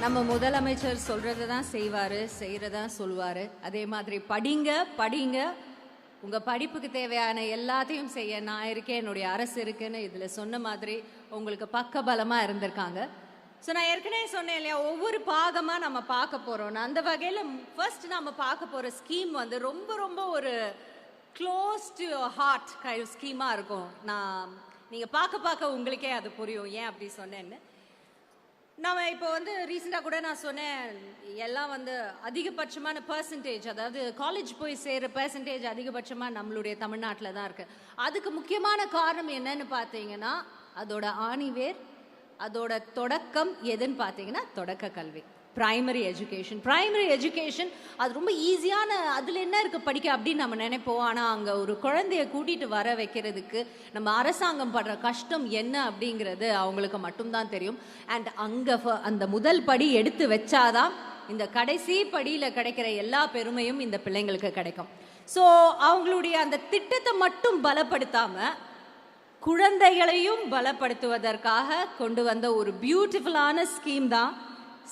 நம்ம முதலமைச்சர் சொல்றதை தான் செய்வார், செய்கிறதா சொல்லுவார். அதே மாதிரி படிங்க படிங்க, உங்கள் படிப்புக்கு தேவையான எல்லாத்தையும் செய்ய நான் இருக்கேன், என்னுடைய அரசு இருக்குன்னு இதில் சொன்ன மாதிரி உங்களுக்கு பக்கபலமாக இருந்திருக்காங்க. ஸோ நான் ஏற்கனவே சொன்னேன் இல்லையா, ஒவ்வொரு பாகமாக நம்ம பார்க்க போகிறோம். அந்த வகையில் ஃபர்ஸ்ட் நம்ம பார்க்க போகிற ஸ்கீம் வந்து ரொம்ப ரொம்ப ஒரு க்ளோஸ் டு ஹார்ட் கைண்ட் ஸ்கீமாக இருக்கும். நீங்கள் பார்க்க உங்களுக்கே அது புரியும் ஏன் அப்படி சொன்னேன்னு. நம்ம இப்போ வந்து ரீசெண்டாக கூட நான் சொன்னேன், எல்லாம் வந்து அதிகபட்சமான பர்சன்டேஜ், அதாவது காலேஜ் போய் சேர்கிற பர்சன்டேஜ் அதிகபட்சமாக நம்மளுடைய தமிழ்நாட்டில் தான் இருக்குது. அதுக்கு முக்கியமான காரணம் என்னன்னு பார்த்தீங்கன்னா, அதோட ஆணிவேர், அதோட தொடக்கம் எதுன்னு பார்த்தீங்கன்னா தொடக்க கல்வி, பிரைமரி எஜுகேஷன். பிரைமரி எஜுகேஷன் அது ரொம்ப ஈஸியான, அதில் என்ன இருக்குது படிக்க அப்படின்னு நம்ம நினைப்போம். ஆனால் அங்கே ஒரு குழந்தைய கூட்டிகிட்டு வர வைக்கிறதுக்கு நம்ம அரசாங்கம் படுற கஷ்டம் என்ன அப்படிங்கிறது அவங்களுக்கு மட்டும்தான் தெரியும். அண்ட் அங்கே அந்த முதல் படி எடுத்து வச்சாதான் இந்த கடைசி படியில் கிடைக்கிற எல்லா பெருமையும் இந்த பிள்ளைங்களுக்கு கிடைக்கும். ஸோ அவங்களுடைய அந்த திட்டத்தை மட்டும் பலப்படுத்தாமல் குழந்தைகளையும் பலப்படுத்துவதற்காக கொண்டு வந்த ஒரு பியூட்டிஃபுல்லான ஸ்கீம் தான்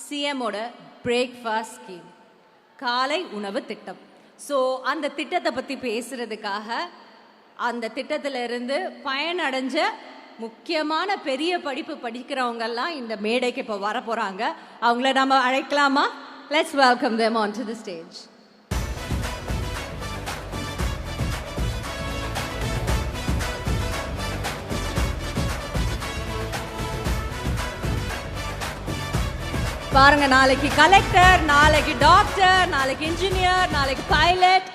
சிஎம்மோட பிரேக்ஃபாஸ்ட் ஸ்கீம், காலை உணவு திட்டம். ஸோ அந்த திட்டத்தை பற்றி பேசுகிறதுக்காக, அந்த திட்டத்திலிருந்து பயனடைஞ்ச முக்கியமான பெரிய படிப்பு படிக்கிறவங்கெல்லாம் இந்த மேடைக்கு இப்போ வர போகிறாங்க. அவங்கள நம்ம அழைக்கலாமா? Let's welcome them onto the stage. பாருங்க, நாளைக்கு கலெக்டர், நாளைக்கு டாக்டர், நாளைக்கு இன்ஜினியர், நாளைக்கு பைலட்,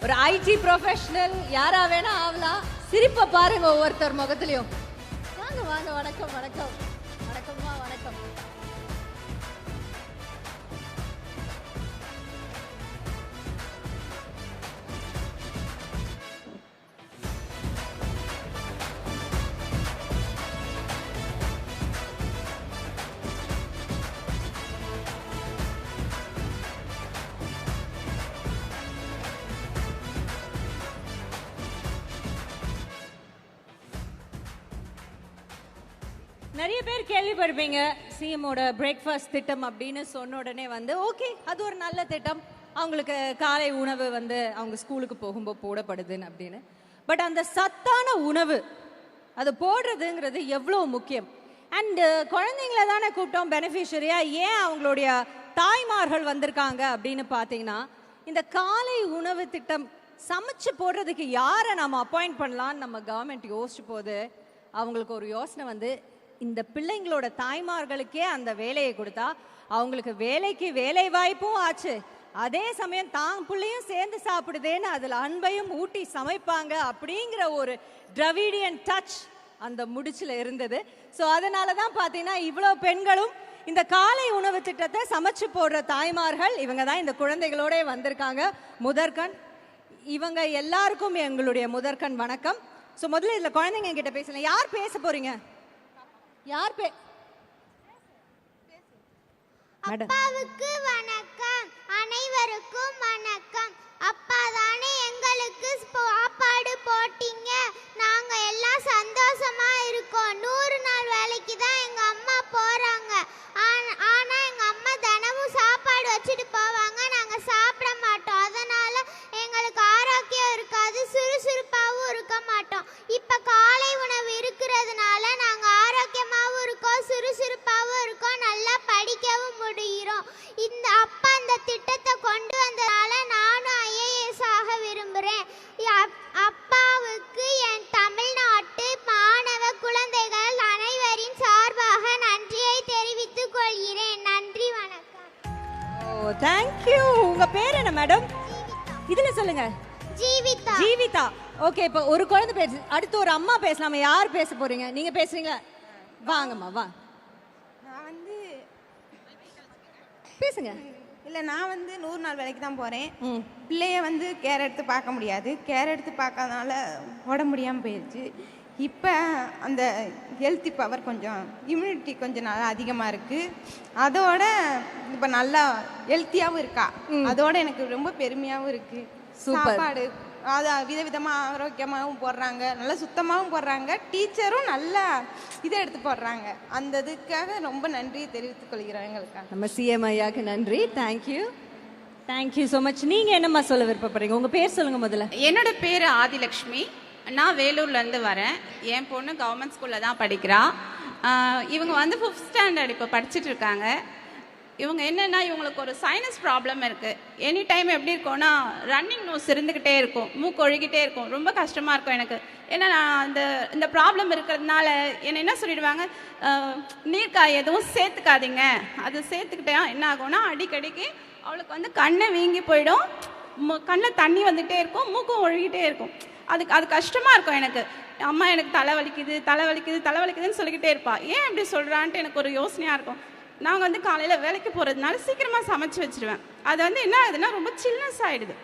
ஒரு ஐடி ப்ரொஃபஷனல், யாரா வேணா ஆகலாம். சிரிப்பை பாருங்க ஒவ்வொருத்தர் முகத்திலையும். வாங்க வாங்க, வணக்கம் வணக்கம் வணக்கம்மா, வணக்கம். நிறைய பேர் கேள்விப்படுவீங்க, சிஎம்மோட பிரேக்ஃபாஸ்ட் திட்டம் அப்படின்னு சொன்ன உடனே வந்து ஓகே, அது ஒரு நல்ல திட்டம், அவங்களுக்கு காலை உணவு வந்து அவங்க ஸ்கூலுக்கு போகும்போது போடப்படுதுன்னு அப்படின்னு. பட் அந்த சத்தான உணவு அது போடுறதுங்கிறது எவ்வளோ முக்கியம். அண்டு குழந்தைங்கள தானே கூப்பிட்டோம் பெனிஃபிஷரியா, ஏன் அவங்களுடைய தாய்மார்கள் வந்திருக்காங்க அப்படின்னு பார்த்தீங்கன்னா, இந்த காலை உணவு திட்டம் சமைச்சு போடுறதுக்கு யாரை நம்ம அப்பாயிண்ட் பண்ணலான்னு நம்ம கவர்மெண்ட் யோசிச்சு போது அவங்களுக்கு ஒரு யோசனை வந்து, இந்த பிள்ளைங்களோட தாய்மார்களுக்கே அந்த வேலையை கொடுத்தா அவங்களுக்கு வேலைக்கு வேலை வாய்ப்பும் ஆச்சு, அதே சமயம் தான் பிள்ளையும் சேர்ந்து சாப்பிடுதேன்னு அதில் அன்பையும் ஊட்டி சமைப்பாங்க அப்படிங்கிற ஒரு டிராவிடியன் டச் அந்த முடிச்சில் இருந்தது. ஸோ அதனால தான் பார்த்தீங்கன்னா இவ்வளோ பெண்களும் இந்த காலை உணவு திட்டத்தை சமைச்சு போடுற தாய்மார்கள் இவங்க தான் இந்த குழந்தைகளோட வந்திருக்காங்க. முதற்கண் இவங்க எல்லாருக்கும் எங்களுடைய முதற்கண் வணக்கம். ஸோ முதல்ல இதில் குழந்தைங்க கிட்ட பேசலாம். யார் பேச போறீங்க? யார் அப்பாவுக்கு வணக்கம், அனைவருக்கும் வணக்கம். அப்பா தானே எங்களுக்கு சாப்பாடு போட்டீங்க, நாங்க எல்லாம் சந்தோஷமா இருக்கோம். 100 நாள் வேலைக்கு தான் எங்க அம்மா போறாங்க. ஆனா எங்க அம்மா தினமும் சாப்பாடு வச்சுட்டு போவாங்க, நாங்க சாப்பிட மாட்டோம். அதனால எங்களுக்கு ஆரோக்கியம் இருக்காது, சுறுசுறுப்பாகவும் இருக்க மாட்டோம். இப்ப காலை உணவு இருக்கிறதுனால நாங்க ஆரோக்கியமாகவும் இருக்கோம், சுறுசுறுப்பாகவும் இருக்கோம், நல்லா படிக்கவும் முடிகிறோம். அப்பா இந்த திட்டத்தை கொண்டு வந்ததால நானும் ஐஏஎஸ் ஆக விரும்புகிறேன். அப்பாவுக்கு என் தமிழ்நாட்டு மாணவ குழந்தைகள் அனைவரின் சார்பாக நன்றியை தெரிவித்துக் கொள்கிறேன். நன்றி, வணக்கம். ஓ, தேங்க்யூ. உங்க பேர் என்ன மேடம்? இதுல சொல்லுங்க. ஜீவிதா. ஜீவிதா. ஓகே, இப்போ ஒரு குழந்தை பேசு, அடுத்து ஒரு அம்மா பேசலாமா? யார் பேச போறீங்க? நீங்க பேசுறீங்களா? வாங்கம்மா வா. நான் வந்து பேசுங்க. இல்லை, நான் வந்து 100 நாள் வேலைக்கு தான் போகிறேன். பிள்ளைய வந்து கேர் எடுத்து பார்க்க முடியாது, கேர் எடுத்து பார்க்காதனால உடம்பு முடியாமல் போயிடுச்சு. இப்போ அந்த ஹெல்த்தி பவர் கொஞ்சம், இம்யூனிட்டி கொஞ்சம் நல்லா அதிகமாக இருக்குது. அதோட இப்போ நல்லா ஹெல்த்தியாகவும் இருக்கா, அதோட எனக்கு ரொம்ப பெருமையாகவும் இருக்குது. சாப்பாடு அது விதவிதமாக ஆரோக்கியமாகவும் போடுறாங்க, நல்லா சுத்தமாகவும் போடுறாங்க. டீச்சரும் நல்லா இதை எடுத்து போடுறாங்க. அந்த இதுக்காக ரொம்ப நன்றியை தெரிவித்துக் கொள்கிறோம் எங்களுக்காக. நம்ம சிஎம் ஐயாக்கு நன்றி. Thank you so much. நீங்கள் என்னம்மா சொல்ல விருப்பப்படுறீங்க? உங்கள் பேர் சொல்லுங்கள் முதல்ல. என்னோட பேர் ஆதிலக்ஷ்மி. நான் வேலூர்லேருந்து வரேன். என் பொண்ணு கவர்மெண்ட் ஸ்கூலில் தான் படிக்கிறா. இவங்க வந்து 5th ஸ்டாண்டர்ட் இப்போ படிச்சுட்டு இருக்காங்க. இவங்க என்னென்னா இவங்களுக்கு ஒரு சைனஸ் ப்ராப்ளம் இருக்குது. எனி டைம் எப்படி இருக்கும்னா ரன்னிங் நோஸ் இருந்துக்கிட்டே இருக்கும், மூக்கு ஒழுகிட்டே இருக்கும். ரொம்ப கஷ்டமாக இருக்கும் எனக்கு. ஏன்னா நான் இந்த ப்ராப்ளம் இருக்கிறதுனால என்ன சொல்லிடுவாங்க, நீர்க்காய் எதுவும் சேர்த்துக்காதீங்க. அது சேர்த்துக்கிட்டே என்ன ஆகும்னா அடிக்கடிக்கு அவளுக்கு வந்து கண்ணை வீங்கி போயிடும், கண்ணில் தண்ணி வந்துகிட்டே இருக்கும், மூக்கும் ஒழுகிட்டே இருக்கும். அது கஷ்டமாக இருக்கும் எனக்கு. அம்மா எனக்கு தலைவலிக்குதுன்னு சொல்லிக்கிட்டே இருப்பா. ஏன் அப்படி சொல்கிறான்ட்டு எனக்கு ஒரு யோசனையாக இருக்கும். நாங்கள் வந்து காலையில் வேலைக்கு போகிறதுனால சீக்கிரமாக சமைச்சு வச்சுருவேன். அது வந்து என்ன ஆகுதுன்னா ரொம்ப சில்னஸ் ஆகிடுது.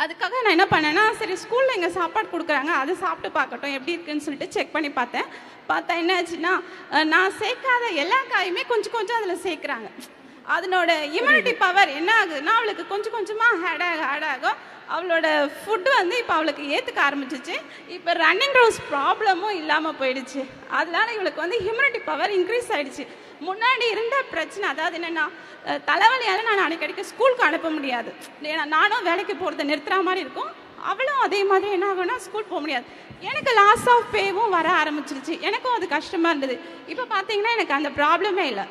அதுக்காக நான் என்ன பண்ணேன்னா, சரி ஸ்கூலில் எங்கள் சாப்பாடு கொடுக்குறாங்க, அதை சாப்பிட்டு பார்க்கட்டும் எப்படி இருக்குன்னு சொல்லிட்டு செக் பண்ணி பார்த்தா என்ன ஆச்சுன்னா, நான் சேர்க்காத எல்லா காயுமே கொஞ்சம் அதில் சேர்க்குறாங்க. அதனோட இம்யூனிட்டி பவர் என்ன ஆகுதுன்னா அவளுக்கு கொஞ்சமாக ஆட் ஆகும். அவளோட ஃபுட்டு வந்து இப்போ அவளுக்கு ஏற்றுக்க ஆரம்பிச்சிச்சு. இப்போ ரன்னிங் ரோஸ் ப்ராப்ளமும் இல்லாமல் போயிடுச்சு. அதனால இவளுக்கு வந்து இம்யூனிட்டி பவர் இன்க்ரீஸ் ஆகிடுச்சு. முன்னாடி இருந்த பிரச்சனை அதாவது என்னென்னா, தலைவலியால் நான் அடிக்கடிக்கு ஸ்கூலுக்கு அனுப்ப முடியாது. ஏன்னா நானும் வேலைக்கு போகிறத நிறுத்துகிற மாதிரி இருக்கும், அவளும் அதே மாதிரி என்ன ஆகும்னா ஸ்கூல் போக முடியாது. எனக்கு லாஸ் ஆஃப் பேவும் வர ஆரம்பிச்சிருச்சு. எனக்கும் அது கஷ்டமாக இருந்தது. இப்போ பார்த்தீங்கன்னா எனக்கு அந்த ப்ராப்ளமே இல்லை.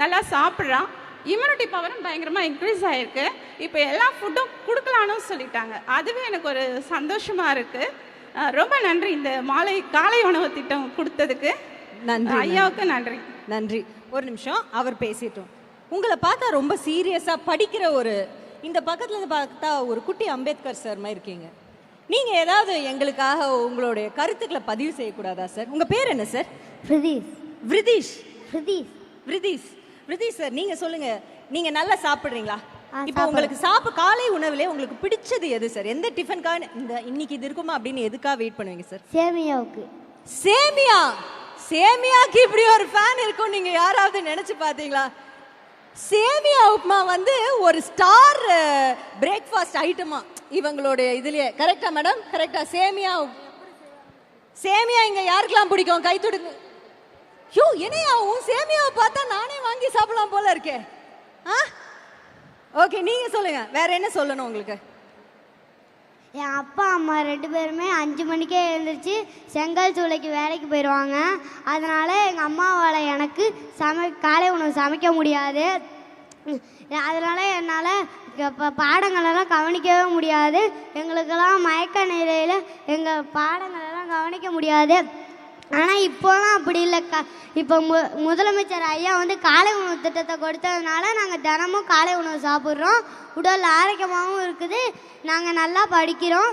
நல்லா சாப்பிட்றான், இம்யூனிட்டி பவரும் பயங்கரமாக இன்க்ரீஸ் ஆகிருக்கு. இப்போ எல்லா ஃபுட்டும் கொடுக்கலான்னு சொல்லிட்டாங்க. அதுவே எனக்கு ஒரு சந்தோஷமாக இருக்குது. ரொம்ப நன்றி இந்த காலை உணவு திட்டம் கொடுத்ததுக்கு. நன்றி ஐயாவுக்கு நன்றி. ஒரு நிமிஷம் அவர் பேசிட்டோம். உங்களை பார்த்தா ரொம்ப சீரியஸாக படிக்கிற இந்த பக்கத்துல இருந்து பார்த்தா ஒரு குட்டி அம்பேத்கர் சார் மாதிரி இருக்கீங்க. நீங்க ஏதாவது எங்களுக்காக உங்களுடைய கருத்துக்களை பதிவு செய்யக்கூடாதா சார்? உங்க பேர் என்ன சார்? விருதீஷ் சார், நீங்க சொல்லுங்க, நீங்க நல்லா சாப்பிடுறீங்களா? இப்போ உங்களுக்கு காலை உணவுல உங்களுக்கு பிடிச்சது எது சார்? எந்த டிஃபனுக்காக இன்னைக்கு இது இருக்குமா அப்படின்னு எதுக்காக வெயிட் பண்ணுவீங்க சார்? சேமியாக்கு இப்படி ஒரு ஃபேன் இருக்கும் நீங்க யாராவது நினைச்சு பாத்தீங்களா? சேமியா உப்புமா வந்து ஒரு ஸ்டார் பிரேக்ஃபாஸ்ட் ஐட்டமா இவங்களுடைய இதுலயே. கரெக்டா மேடம்? கரெக்டா? சேமியா இங்க யாருக்கெல்லாம் பிடிக்கும்? கை தொடுங்க. யோ என்னையாவும் சேமியாவை பார்த்தா நானே வாங்கி சாப்பிடலாம் போல இருக்கே. ஓகே, நீங்க சொல்லுங்க, வேற என்ன சொல்லணும் உங்களுக்கு? என் அப்பா அம்மா 2 பேருமே 5 மணிக்கே எழுந்திரிச்சு செங்கல் சூளைக்கு வேலைக்கு போயிடுவாங்க. அதனால் எங்கள் அம்மாவால் எனக்கு காலை உணவு சமைக்க முடியாது. அதனால் என்னால் பாடங்களெல்லாம் கவனிக்கவே முடியாது. எங்களுக்கெல்லாம் மயக்க நிலையில் எங்கள் பாடங்களெல்லாம் கவனிக்க முடியாது. ஆனால் இப்போலாம் அப்படி இல்லைக்கா. இப்போ முதலமைச்சர் ஐயா வந்து காலை உணவு திட்டத்தை கொடுத்ததுனால நாங்கள் தினமும் காலை உணவு சாப்பிட்றோம். உடல் ஆரோக்கியமாகவும் இருக்குது, நாங்கள் நல்லா படிக்கிறோம்.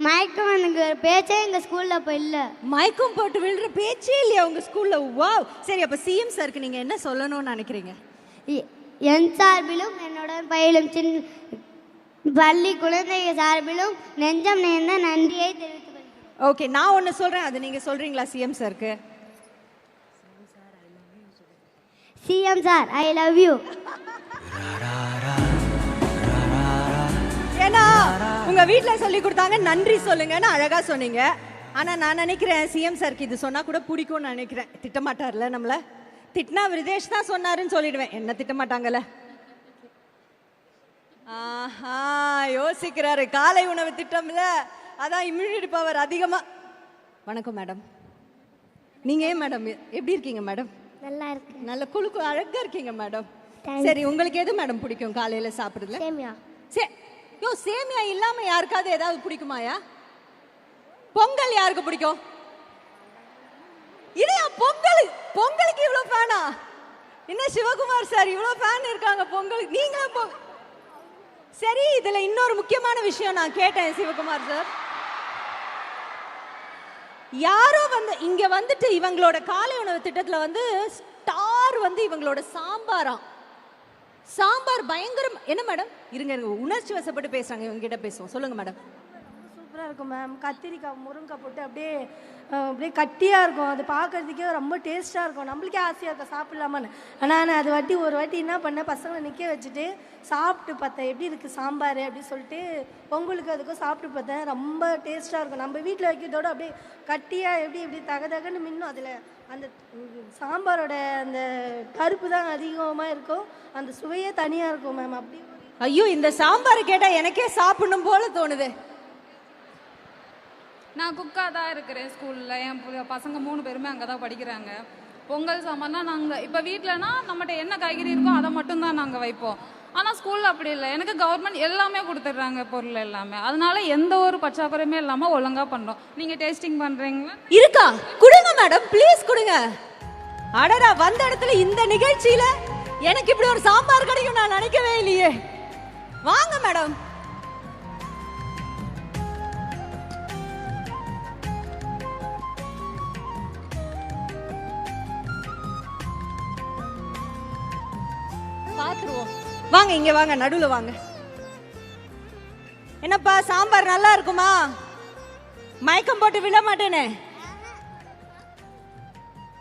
மயக்கம் எனக்கு பேச்சே எங்கள் ஸ்கூலில் இப்போ இல்லை. மயக்கம் போட்டு விழுற பேச்சே இல்லையா உங்கள் ஸ்கூலில்? வாவ். சரி, அப்போ சிஎம் சாருக்கு நீங்கள் என்ன சொல்லணும்னு நினைக்கிறீங்க? என் சார்பிலும் என்னுடன் பயிலும் பள்ளி குழந்தைகள் சார்பிலும் நெஞ்சம் நேர்ந்த நன்றியை தெரிவித்து. ஓகே, நான் ஒன்று சொல்கிறேன், அது நீங்கள் சொல்கிறீங்களா சிஎம் சாருக்கு? CM sir, I love you. ஏன்னா உங்கள் வீட்டில் சொல்லி கொடுத்தாங்க நன்றி சொல்லுங்கன்னு அழகாக சொன்னீங்க. ஆனால் நான் நினைக்கிறேன் சிஎம் சாருக்கு இது சொன்னால் கூட பிடிக்கும்னு நினைக்கிறேன். திட்டமாட்டார்ல நம்மளை? திட்டினா விருதேஷ் தான் சொன்னாருன்னு சொல்லிடுவேன். என்ன திட்டமாட்டாங்கல்ல? யோசிக்கிறாரு. காலை உணவு திட்டம்ல அதான் இம்யூனிட்டி பவர் அதிகமா. வணக்கம் மேடம். நீங்க ஏன் மேடம் எப்படி இருக்கீங்க மேடம்? நல்லா இருக்கு. நல்ல குளுக்கு அழகா இருக்கீங்க மேடம். சரி, உங்களுக்கு எது மேடம் பிடிக்கும் காலையில சாப்பிடுறதுல? சேமியா. சேமியா இல்லாம யாருக்காவது ஏதாவது பிடிக்குமாயா? பொங்கல் யாருக்கு பிடிக்கும்? இல்லையா? பொங்கலுக்கு இவ்வளவு ஃபேனா? என்ன சிவகுமார் சார் இவ்வளவு ஃபேன் இருக்காங்க பொங்கலுக்கு? நீங்களும் சரி, இதுல இன்னொரு முக்கியமான விஷயம் நான் கேட்டேன் சிவகுமார் சார். யாரோ இங்க வந்துட்டு இவங்களோட காலை உணவு திட்டத்துல ஸ்டார் இவங்களோட சாம்பார் பயங்கரம். என்ன மேடம்? இருங்க, உணர்ச்சி வசப்பட்டு பேசுறாங்க, இவங்க கிட்ட பேசுவோம். சொல்லுங்க மேடம். சூப்பரா சூப்பராக இருக்கும் மேம். கத்திரிக்காய் முருங்கைக்காய் போட்டு அப்படியே அப்படியே கட்டியாக இருக்கும். அது பார்க்குறதுக்கே ரொம்ப டேஸ்ட்டாக இருக்கும். நம்மளுக்கே ஆசையாக இருக்கும் சாப்பிட்லாமான்னு. ஆனால் நான் அது ஒரு வாட்டி என்ன பண்ணேன், பசங்களை நிற்க வச்சுட்டு சாப்பிட்டு பார்த்தேன் எப்படி இருக்குது சாம்பார் அப்படின்னு சொல்லிட்டு பொங்கலுக்கு அதுக்கும் சாப்பிட்டு பார்த்தேன். ரொம்ப டேஸ்ட்டாக இருக்கும். நம்ம வீட்டில் வைக்கிறதோட அப்படியே கட்டியாக எப்படி தகன்னு மின்னும். அதில் அந்த சாம்பாரோட அந்த கருப்பு தான் அதிகமாக இருக்கும். அந்த சுவையே தனியாக இருக்கும் மேம். அப்படி ஐயோ, இந்த சாம்பார் கேட்டா எனக்கே சாப்பிடணும் போல தோணுது. நான் குக்காக தான் இருக்கிறேன் ஸ்கூலில். என் பசங்க 3 பேருமே அங்கே தான் படிக்கிறாங்க. பொங்கல் சாம்பார்னா நாங்கள் இப்போ வீட்டிலனா நம்மகிட்ட என்ன காய்கறி இருக்கோ அதை மட்டும்தான் நாங்கள் வைப்போம். ஆனால் ஸ்கூலில் அப்படி இல்லை. எனக்கு கவர்மெண்ட் எல்லாமே கொடுத்துட்றாங்க, பொருள் எல்லாமே. அதனால எந்த ஒரு பற்றாக்குறையுமே இல்லாமல் ஒழுங்காக பண்ணுறோம். நீங்கள் டேஸ்டிங் பண்ணுறீங்களா? இருக்கா? கொடுங்க மேடம், ப்ளீஸ் கொடுங்க. அடடா, வந்த இடத்துல இந்த நிகழ்ச்சியில எனக்கு இப்படி ஒரு சாம்பார் கிடைக்கும் நான் நினைக்கவே இல்லையே. வாங்க மேடம். பாத்துருவோம். வாங்க, இங்க வாங்க, நடுவுல வாங்க. என்னப்பா சாம்பார் நல்லா இருக்குமா? மயக்கம் போட்டு விட மாட்டேனே.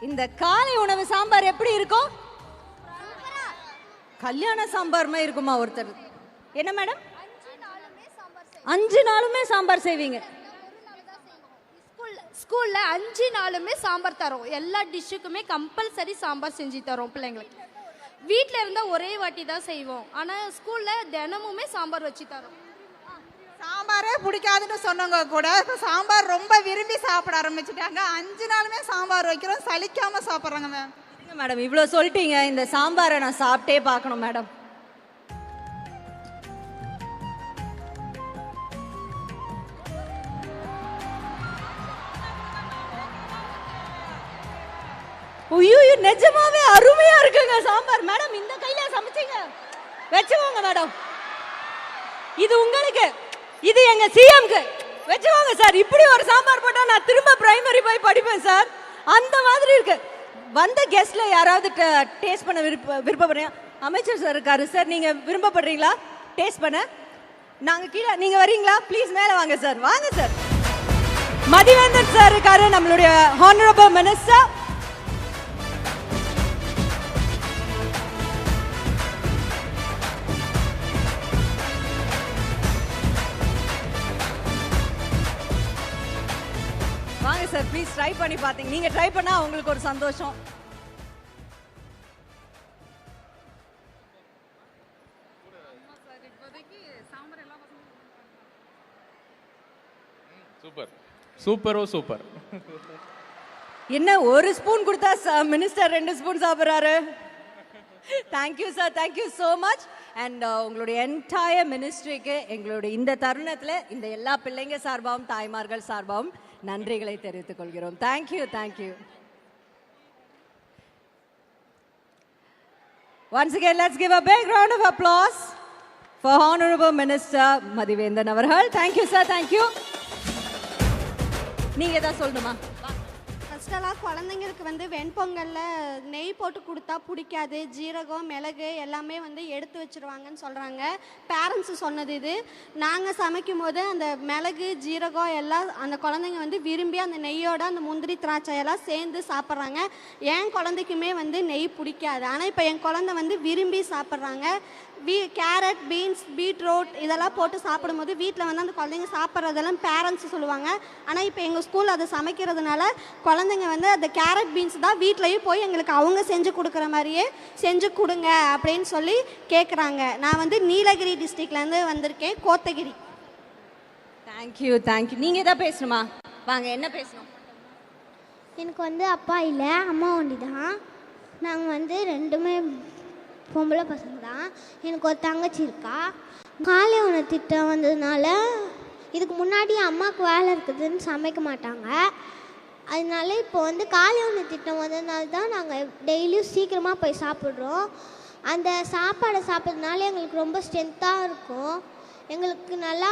இந்த காலை உணவு சாம்பார் எப்படி இருக்கும்? கல்யாண சாம்பார் மாதிரி இருக்குமா? ஒருத்தர் என்ன மேடம் 5 நாளுமே சாம்பார் செய்வீங்க? ஸ்கூல்ல 5 நாளுமே சாம்பார் தரோம். எல்லா டிஷ்ஷுக்குமே கம்பல்சரி சாம்பார் செஞ்சு தரோம் பிள்ளைங்களுக்கு. வீட்டில் இருந்தால் ஒரே வாட்டி தான் செய்வோம். ஆனால் ஸ்கூலில் தினமுமே சாம்பார் வச்சு தரோம். சாம்பாரே பிடிக்காதுன்னு சொன்னவங்க கூட இப்போ சாம்பார் ரொம்ப விரும்பி சாப்பிட ஆரம்பிச்சுட்டாங்க. 5 நாளுமே சாம்பார் வைக்கிறோம், சலிக்காம சாப்பிட்றாங்க மேம். மேடம் இவ்வளோ சொல்லிட்டீங்க, இந்த சாம்பாரை நான் சாப்பிட்டே பார்க்கணும் மேடம். ஐயோ, நிஜமாவே அருமையா இருக்குங்க சாம்பார். மேடம் இந்த கையில சமைச்சீங்க, வச்சுக்கோங்க மேடம். இது உங்களுக்கு, இது எங்க சிஎம்க்கு வச்சுக்கோங்க சார். இப்படி ஒரு சாம்பார் போட்டா நான் திரும்ப பிரைமரி போய் படிப்பேன் சார். அந்த மாதிரி இருக்கு. வந்த கெஸ்ட்ல யாராவது டேஸ்ட் பண்ண விருப்பப்படுறீங்க? அமைச்சர் சார் இருக்காரு சார், நீங்க விருப்பப்படுறீங்களா டேஸ்ட் பண்ண? நாங்க கீழே, நீங்க வரீங்களா? ப்ளீஸ் மேல வாங்க சார். வாங்க சார். மதிவேந்தன் சார் இருக்காரு, நம்மளுடைய ஹானரபிள் மினிஸ்டர். வாங்க சார், ப்ளீஸ் ட்ரை பண்ணி பாத்தீங்க. நீங்க ட்ரை பண்ணா உங்களுக்கு ஒரு சந்தோஷம். சூப்பர் சூப்பரோ சூப்பர். என்ன ஒரு ஸ்பூன் கொடுத்தா மினிஸ்டர் 2 ஸ்பூன் சாப்பிடுறாரு. Thank you sir, thank you so much. And உங்களுடைய என்டையர் மினிஸ்ட்ரிக்கு எங்களுடைய இந்த தருணத்தில் இந்த எல்லா பிள்ளைங்க சார்பாகவும் தாய்மார்கள் சார்பாகவும் நன்றிகளை தெரிவித்துக் கொள்கிறோம். Thank you, thank you. Once again, let's give a big round of applause for Honorable Minister Madhivendan அவர்கள். Thank you sir, thank you. நீங்க ஏதாவது சொல்லணுமா? ஃபஸ்ட்டெல்லாம் குழந்தைங்களுக்கு வந்து வெண்பொங்கலில் நெய் போட்டு கொடுத்தா பிடிக்காது, ஜீரகம் மிளகு எல்லாமே வந்து எடுத்து வச்சுருவாங்கன்னு சொல்கிறாங்க. பேரண்ட்ஸு சொன்னது இது. நாங்கள் சமைக்கும் போது அந்த மிளகு ஜீரகம் எல்லாம் அந்த குழந்தைங்க வந்து விரும்பி அந்த நெய்யோட அந்த முந்திரி திராட்சை எல்லாம் சேர்ந்து சாப்பிட்றாங்க. என் குழந்தைக்குமே வந்து நெய் பிடிக்காது, ஆனால் இப்போ என் குழந்தை வந்து விரும்பி சாப்பிட்றாங்க. கேரட், பீன்ஸ், பீட்ரூட் இதெல்லாம் போட்டு சாப்பிடும்போது வீட்டில் வந்து அந்த குழந்தைங்க சாப்பிட்றதெல்லாம் பேரண்ட்ஸ் சொல்லுவாங்க. ஆனால் இப்போ எங்கள் ஸ்கூல் அதை சமைக்கிறதுனால குழந்தைங்க வந்து அந்த கேரட் பீன்ஸ் தான் வீட்லேயும் போய் எங்களுக்கு அவங்க செஞ்சு கொடுக்குற மாதிரியே செஞ்சு கொடுங்க அப்படின்னு சொல்லி கேட்குறாங்க. நான் வந்து நீலகிரி டிஸ்ட்ரிக்ட்லேருந்து வந்திருக்கேன், கோத்தகிரி. Thank you, thank you. நீங்கள் எதாவது பேசணுமா? வாங்க, என்ன பேசணும்? எனக்கு வந்து அப்பா இல்லை, அம்மா ஒண்டி தான். நாங்கள் வந்து 2மே பொம்பளை பசங்க தான். எனக்கு ஒரு தங்கச்சி இருக்கா. காலை உணவு திட்டம் வந்ததுனால இதுக்கு முன்னாடி அம்மாவுக்கு வேலை இருக்குதுன்னு சமைக்க மாட்டாங்க. அதனால இப்போ வந்து காலை உணவு திட்டம் வந்ததுனால தான் நாங்கள் டெய்லியும் சீக்கிரமாக போய் சாப்பிட்றோம். அந்த சாப்பாடை சாப்பிட்றதுனால எங்களுக்கு ரொம்ப ஸ்ட்ரென்த்தாக இருக்கும். எங்களுக்கு நல்லா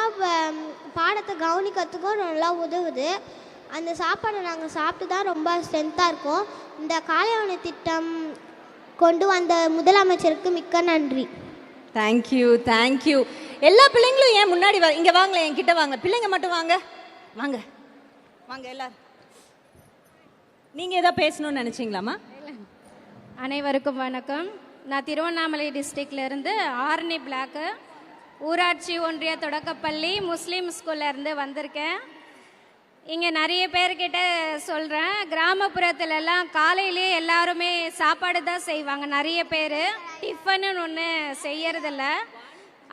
பாடத்தை கவனிக்கிறதுக்கும் நல்லா உதவுது. அந்த சாப்பாடை நாங்கள் சாப்பிட்டு தான் ரொம்ப ஸ்ட்ரென்த்தாக இருக்கும். இந்த காலை உணவு திட்டம் கொண்டு வந்த முதலமைச்சருக்கு மிக்க நன்றி. Thank you, thank you. எல்லா பிள்ளைங்களும் ஏன் முன்னாடி இங்கே வாங்களேன், என்கிட்ட வாங்க. பிள்ளைங்க மட்டும் வாங்க, வாங்க வாங்க எல்லாரும். நீங்க ஏதாவது பேசணும்னு நினைச்சீங்களாமா? அனைவருக்கும் வணக்கம். நான் திருவண்ணாமலை டிஸ்ட்ரிக்ட்ல இருந்து ஆர்னி பிளாக்கு ஊராட்சி ஒன்றிய தொடக்கப்பள்ளி முஸ்லீம் ஸ்கூல்ல இருந்து வந்திருக்கேன். இங்கே நிறைய பேர்கிட்ட சொல்கிறேன், கிராமப்புறத்துலலாம் காலையிலே எல்லாருமே சாப்பாடு தான் செய்வாங்க. நிறைய பேர் டிஃபனு ஒன்று செய்யறதில்ல.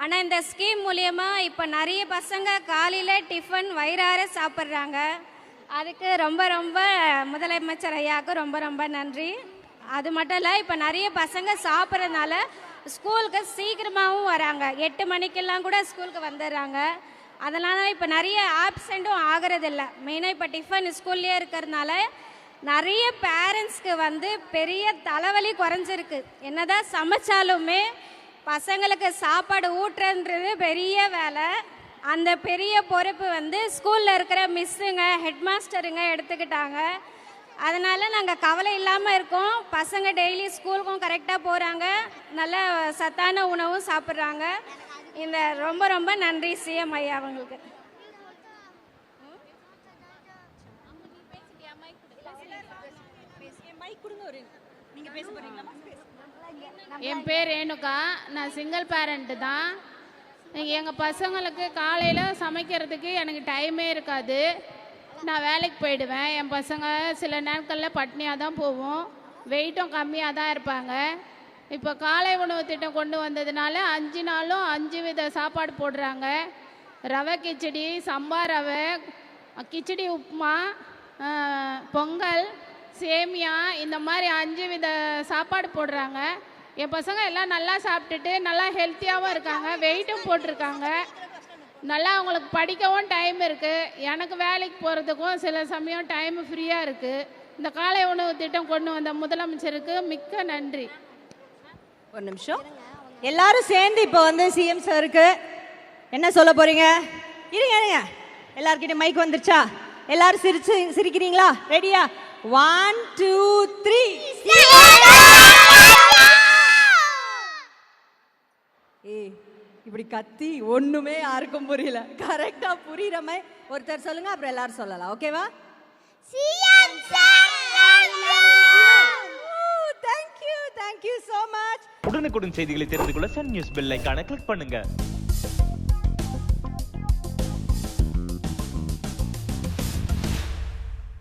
ஆனால் இந்த ஸ்கீம் மூலியமா இப்போ நிறைய பசங்க காலையில் டிஃபன் வயிறார சாப்பிட்றாங்க. அதுக்கு ரொம்ப ரொம்ப முதலமைச்சர் ஐயாவுக்கு ரொம்ப ரொம்ப நன்றி. அது மட்டும் இல்லை, இப்போ நிறைய பசங்க சாப்பிட்றதுனால ஸ்கூலுக்கு சீக்கிரமாகவும் வராங்க. 8 மணிக்கெல்லாம் கூட ஸ்கூலுக்கு வந்துடுறாங்க. அதனால் இப்போ நிறைய ஆப்சண்ட்டும் ஆகிறதில்ல. மெயினாக இப்போ டிஃபன் ஸ்கூல்லேயே இருக்கிறதுனால நிறைய பேரண்ட்ஸ்க்கு வந்து பெரிய தலைவலி குறைஞ்சிருக்கு. என்னதான் சமைச்சாலுமே பசங்களுக்கு சாப்பாடு ஊட்டுறன்றது பெரிய வேலை. அந்த பெரிய பொறுப்பு வந்து ஸ்கூலில் இருக்கிற மிஸ்ஸுங்க ஹெட் மாஸ்டருங்க எடுத்துக்கிட்டாங்க. அதனால் நாங்கள் கவலை இல்லாமல் இருக்கோம். பசங்க டெய்லி ஸ்கூலுக்கும் கரெக்டாக போகிறாங்க, நல்ல சத்தான உணவும் சாப்பிட்றாங்க. இந்த ரொம்ப ரொம்ப நன்றி சிஎம் ஐயா அவங்களுக்கு. என் பேர் ரேணுகா. நான் சிங்கிள் பேரண்ட்டு தான். எங்கள் பசங்களுக்கு காலையில் சமைக்கிறதுக்கு எனக்கு டைமே இருக்காது. நான் வேலைக்கு போயிடுவேன். என் பசங்க சில நாட்களில் பட்னியாக தான் போவோம், வெயிட்டும் கம்மியாக தான் இருப்பாங்க. இப்போ காலை உணவு திட்டம் கொண்டு வந்ததுனால 5 நாளும் 5 வித சாப்பாடு போடுறாங்க. ரவை கிச்சடி, சம்பா ரவை, கிச்சடி உப்புமா, பொங்கல், சேமியா, இந்த மாதிரி 5 வித சாப்பாடு போடுறாங்க. என் பசங்க எல்லாம் நல்லா சாப்பிட்டுட்டு நல்லா ஹெல்த்தியாகவும் இருக்காங்க, வெயிட்டும் போட்டிருக்காங்க. நல்லா அவங்களுக்கு படிக்கவும் டைம் இருக்குது. எனக்கு வேலைக்கு போகிறதுக்கும் சில சமயம் டைம் ஃப்ரீயாக இருக்குது. இந்த காலை உணவு திட்டம் கொண்டு வந்த முதலமைச்சருக்கு மிக்க நன்றி. ஒரு நிமிஷம், எல்லாரும் சேர்ந்து இப்போ வந்து சிஎம் சாருக்கு என்ன சொல்ல போறீங்க? இருங்க இருங்க, எல்லார்கிட்டயும் மைக் வந்துருச்சா? எல்லாரும் சிரிக்கிறீங்களா? ரெடியா? 1 2 3. ஏய், இப்படி கத்தி ஒண்ணுமே யாருக்கும் புரியல. கரெக்டா புரியுற மாதிரி ஒருத்தர் சொல்லுங்க, அப்புறம் எல்லாரும் சொல்லலாம். ஓகேவா? CM sir Thank you so much. உடனுக்குடன் செய்திகளை தெரிந்து கொள்ள சன் நியூஸ் பெல் ஐகானை கிளிக் பண்ணுங்க.